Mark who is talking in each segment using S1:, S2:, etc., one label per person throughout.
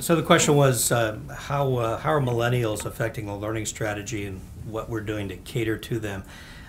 S1: So the question was, how are millennials affecting the learning strategy and what we're doing to cater to them?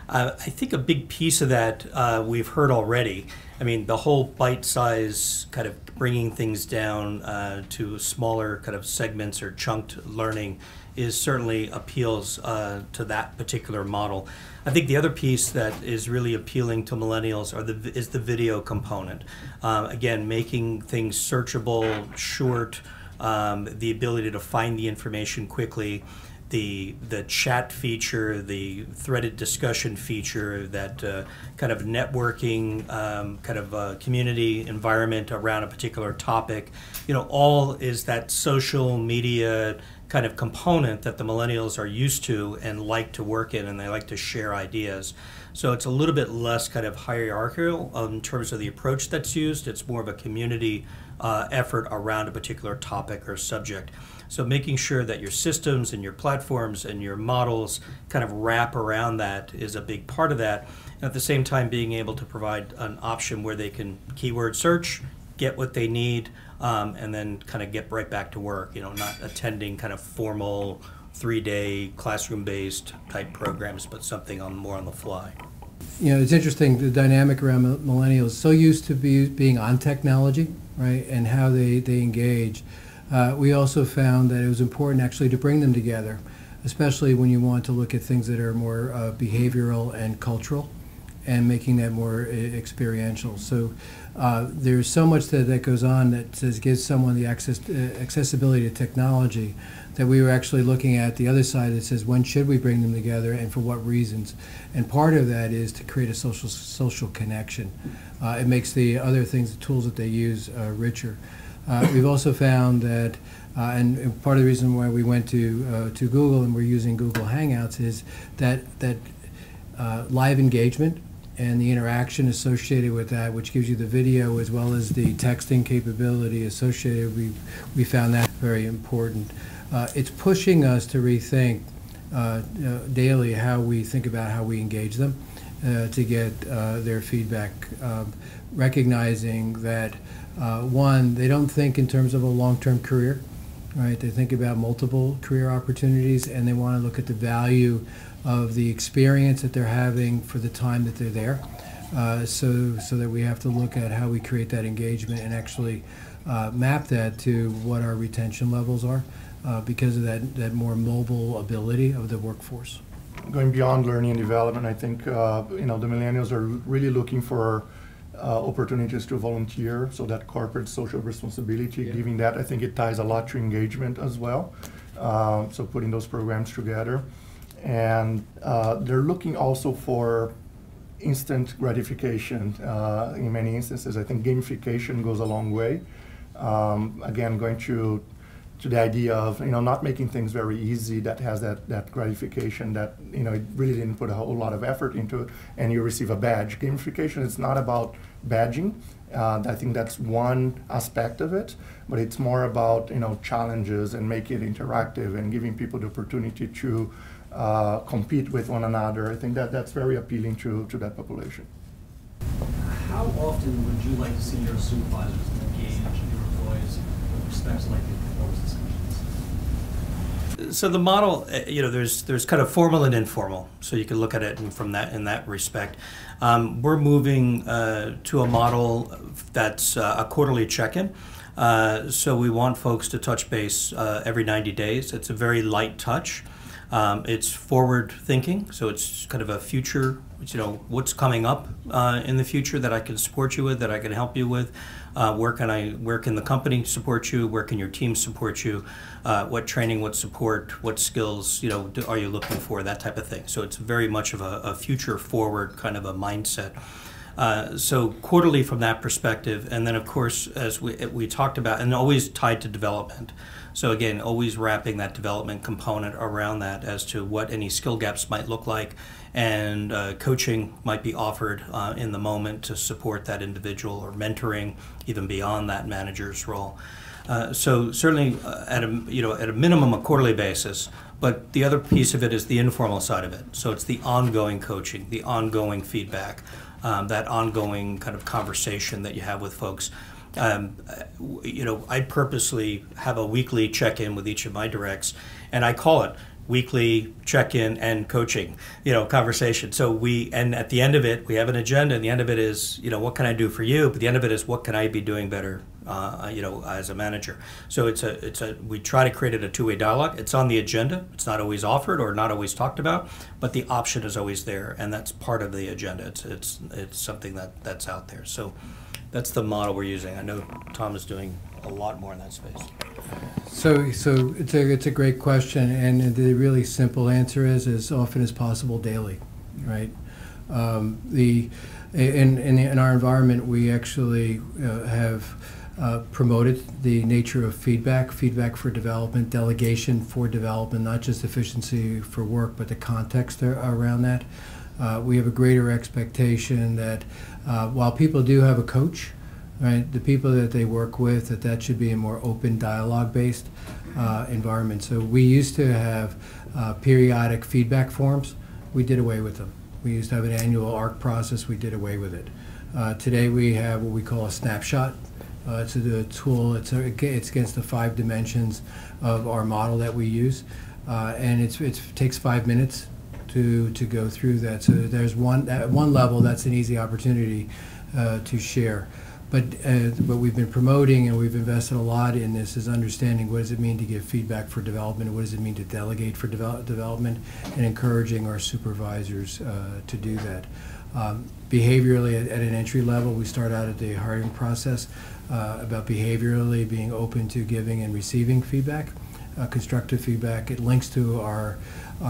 S1: I think a big piece of that we've heard already. I mean, the whole bite size kind of bringing things down to smaller kind of segments or chunked learning is certainly appeals to that particular model. I think the other piece that is really appealing to millennials is the video component. Again, making things searchable, short, the ability to find the information quickly, the chat feature, the threaded discussion feature, that kind of networking, community environment around a particular topic. All is that social media kind of component that the millennials are used to and like to work in, and they like to share ideas. So it's a little bit less kind of hierarchical in terms of the approach that's used. It's more of a community effort around a particular topic or subject. So making sure that your systems and your platforms and your models kind of wrap around that is a big part of that. And at the same time, being able to provide an option where they can keyword search, get what they need, and then kind of get right back to work, not attending kind of formal 3-day classroom-based type programs, but something more on the fly.
S2: It's interesting, the dynamic around millennials, so used to being on technology, right, and how they engage. We also found that it was important actually to bring them together, especially when you want to look at things that are more behavioral and cultural, and making that more experiential. So there's so much that goes on that gives someone the accessibility to technology, that we were actually looking at the other side that says, when should we bring them together and for what reasons? And part of that is to create a social connection. It makes the other things, the tools that they use, richer. We've also found that, and part of the reason why we went to Google and we're using Google Hangouts is that live engagement and the interaction associated with that, which gives you the video as well as the texting capability associated. We found that very important. It's pushing us to rethink daily how we think about how we engage them to get their feedback, recognizing that one, they don't think in terms of a long-term career, right? They think about multiple career opportunities, and they want to look at the value of the experience that they're having for the time that they're there. So that we have to look at how we create that engagement and actually map that to what our retention levels are because of that more mobile ability of the workforce.
S3: Going beyond learning and development, I think the millennials are really looking for opportunities to volunteer, so that corporate social responsibility, giving that, I think it ties a lot to engagement as well. So putting those programs together. And they're looking also for instant gratification in many instances. I think gamification goes a long way. Again, going to the idea of not making things very easy, that has that gratification that it really didn't put a whole lot of effort into it, and you receive a badge. Gamification is not about badging. I think that's one aspect of it, but it's more about challenges and making it interactive and giving people the opportunity to compete with one another. I think that's very appealing to that population.
S4: How often would you like to see your supervisors engage your employees with respect to the performance discussions?
S1: So the model, there's kind of formal and informal. So you can look at it in that respect. We're moving to a model that's a quarterly check-in. So we want folks to touch base every 90 days. It's a very light touch. It's forward thinking, so it's kind of a future, what's coming up in the future that I can support you with, that I can help you with. Where can the company support you? Where can your team support you? What training, what support, what skills, are you looking for? That type of thing. So it's very much of a future forward kind of a mindset. So quarterly from that perspective, and then of course, as we talked about, and always tied to development. So again, always wrapping that development component around that as to what any skill gaps might look like, and coaching might be offered in the moment to support that individual, or mentoring even beyond that manager's role. So certainly at a minimum a quarterly basis, but the other piece of it is the informal side of it. So it's the ongoing coaching, the ongoing feedback, that ongoing kind of conversation that you have with folks. I purposely have a weekly check-in with each of my directs, and I call it weekly check-in and coaching, conversation. So and at the end of it, we have an agenda, and the end of it is, what can I do for you? But the end of it is, what can I be doing better, as a manager? So we try to create a two-way dialogue. It's on the agenda. It's not always offered or not always talked about, but the option is always there, and that's part of the agenda. It's something that's out there. So that's the model we're using. I know Tom is doing a lot more in that space.
S2: So it's a great question, and the really simple answer is as often as possible daily, right? In our environment, we actually have promoted the nature of feedback for development, delegation for development, not just efficiency for work, but the context around that. We have a greater expectation that while people do have a coach, right, the people that they work with, that should be a more open dialogue-based environment. So we used to have periodic feedback forms. We did away with them. We used to have an annual ARC process. We did away with it. Today we have what we call a snapshot. It's a tool. It's against the 5 dimensions of our model that we use, and it takes 5 minutes to go through that. So there's at one level, that's an easy opportunity to share. But what we've been promoting, and we've invested a lot in this, is understanding what does it mean to give feedback for development, and what does it mean to delegate for development, and encouraging our supervisors to do that. Behaviorally, at an entry level, we start out at the hiring process about behaviorally being open to giving and receiving feedback, constructive feedback. It links to our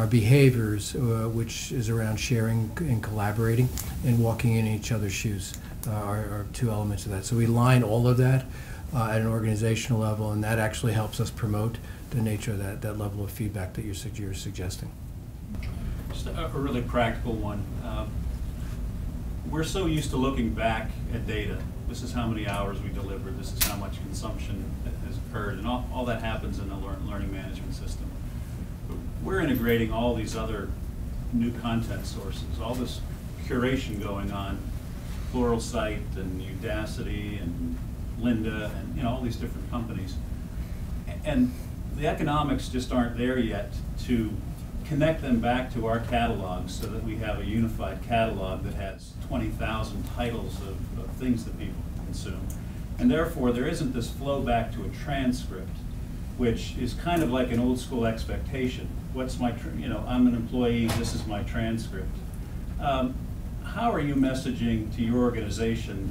S2: behaviors, which is around sharing and collaborating and walking in each other's shoes. Are 2 elements of that. So we line all of that at an organizational level, and that actually helps us promote the nature of that level of feedback that you're suggesting.
S5: Just a really practical one. We're so used to looking back at data. This is how many hours we delivered. This is how much consumption has occurred, and all that happens in the learning management system. But we're integrating all these other new content sources, all this curation going on. Pluralsight and Udacity and Lynda and all these different companies, and the economics just aren't there yet to connect them back to our catalogs so that we have a unified catalog that has 20,000 titles of things that people consume, and therefore there isn't this flow back to a transcript, which is kind of like an old school expectation. What's my I'm an employee, this is my transcript. How are you messaging to your organization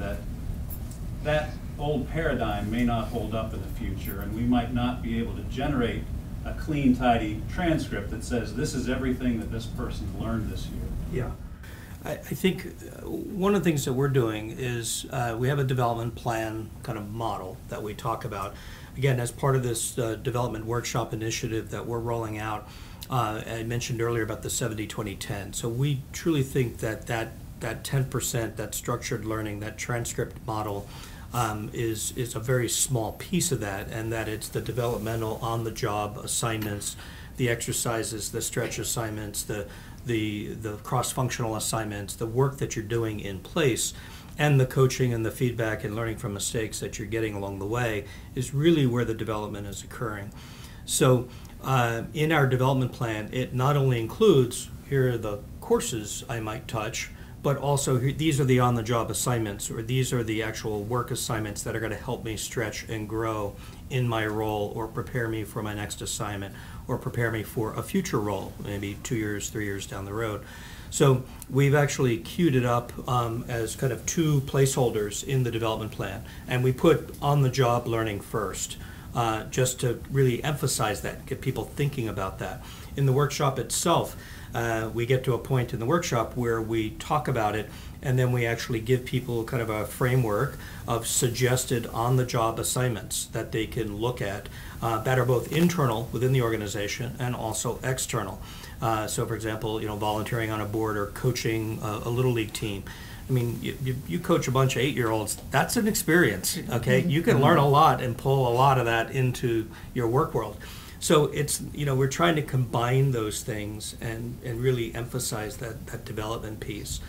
S5: that old paradigm may not hold up in the future, and we might not be able to generate a clean, tidy transcript that says this is everything that this person learned this year?
S1: Yeah. I think one of the things that we're doing is we have a development plan kind of model that we talk about. Again, as part of this development workshop initiative that we're rolling out, I mentioned earlier about the 70-20-10. So we truly think that 10%, that structured learning, that transcript model is a very small piece of that, and that it's the developmental on-the-job assignments, the exercises, the stretch assignments, the cross-functional assignments, the work that you're doing in place, and the coaching and the feedback and learning from mistakes that you're getting along the way is really where the development is occurring. So in our development plan, it not only includes, here are the courses I might touch, but also these are the on-the-job assignments, or these are the actual work assignments that are going to help me stretch and grow in my role, or prepare me for my next assignment, or prepare me for a future role, maybe 2 years, 3 years down the road. So we've actually queued it up as kind of 2 placeholders in the development plan, and we put on-the-job learning first, just to really emphasize that, get people thinking about that. In the workshop itself, we get to a point in the workshop where we talk about it, and then we actually give people kind of a framework of suggested on-the-job assignments that they can look at that are both internal within the organization and also external. So for example, volunteering on a board or coaching a Little League team. I mean, you coach a bunch of 8-year-olds, that's an experience, okay? You can learn a lot and pull a lot of that into your work world. So it's, we're trying to combine those things and really emphasize that development piece.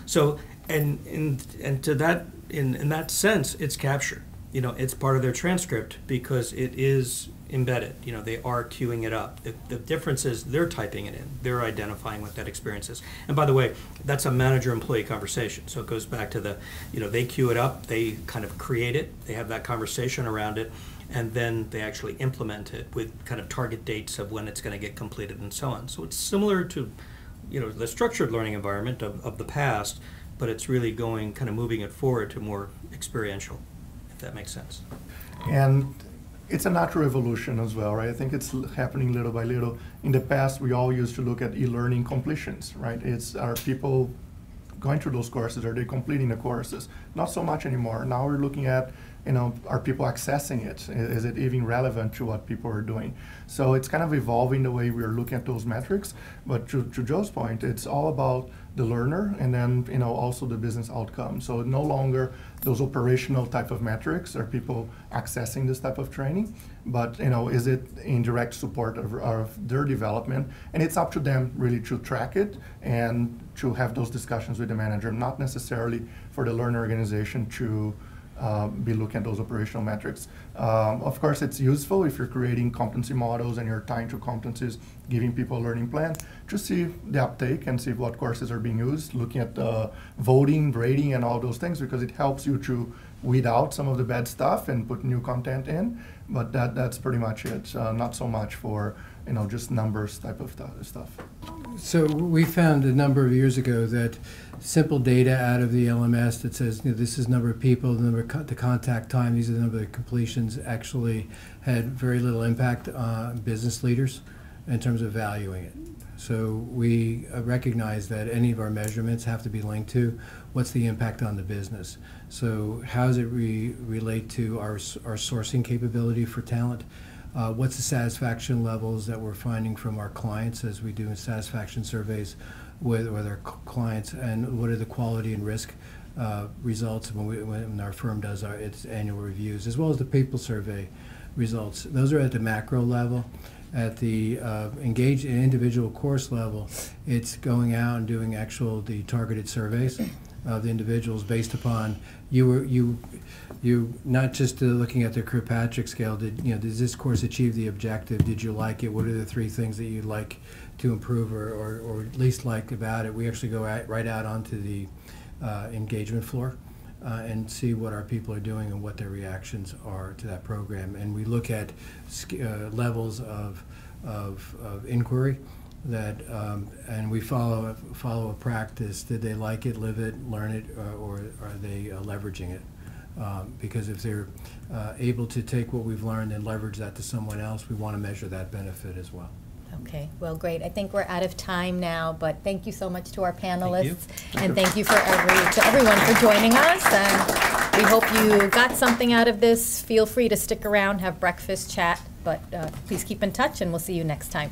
S1: So, and to that, in that sense, it's captured. it's part of their transcript because it is embedded. They are queuing it up. The difference is they're typing it in. They're identifying what that experience is. And by the way, that's a manager-employee conversation. So it goes back to they queue it up, they kind of create it, they have that conversation around it, and then they actually implement it with kind of target dates of when it's going to get completed and so on. So it's similar to, the structured learning environment of the past, but it's really moving it forward to more experiential, if that makes sense.
S3: And it's a natural evolution as well, right? I think it's happening little by little. In the past, we all used to look at e-learning completions, right? Are people going through those courses? Are they completing the courses? Not so much anymore. Now we're looking at, are people accessing it? Is it even relevant to what people are doing? So it's kind of evolving the way we're looking at those metrics. But to Joe's point, it's all about the learner and then also the business outcome. So no longer those operational type of metrics are people accessing this type of training, but is it in direct support of their development? And it's up to them really to track it and to have those discussions with the manager, not necessarily for the learner organization to be looking at those operational metrics. Of course, it's useful if you're creating competency models and you're tying to competencies, giving people a learning plan to see the uptake and see what courses are being used, looking at voting, grading, and all those things, because it helps you to weed out some of the bad stuff and put new content in. But that's pretty much it. Not so much for just numbers type of stuff.
S2: So we found a number of years ago that simple data out of the LMS that says this is number of people, the number of the contact time, these are the number of completions, actually had very little impact on business leaders in terms of valuing it. So we recognize that any of our measurements have to be linked to what's the impact on the business. So how does it relate to our sourcing capability for talent? What's the satisfaction levels that we're finding from our clients as we do satisfaction surveys with our clients, and what are the quality and risk results when our firm does its annual reviews, as well as the people survey results. Those are at the macro level. At the engaged individual course level, it's going out and doing the targeted surveys of the individuals based upon you not just looking at the Kirkpatrick scale. Does this course achieve the objective? Did you like it? What are the 3 things that you'd like to improve or least like about it? We actually go right out onto the engagement floor and see what our people are doing and what their reactions are to that program. And we look at levels of inquiry that, and we follow a practice. Did they like it, live it, learn it, or are they leveraging it? Because if they're able to take what we've learned and leverage that to someone else, we want to measure that benefit as well.
S6: Okay, well, great. I think we're out of time now, but thank you so much to our panelists.
S1: Thank you.
S6: And thank you to everyone for joining us. And we hope you got something out of this. Feel free to stick around, have breakfast, chat, but please keep in touch, and we'll see you next time.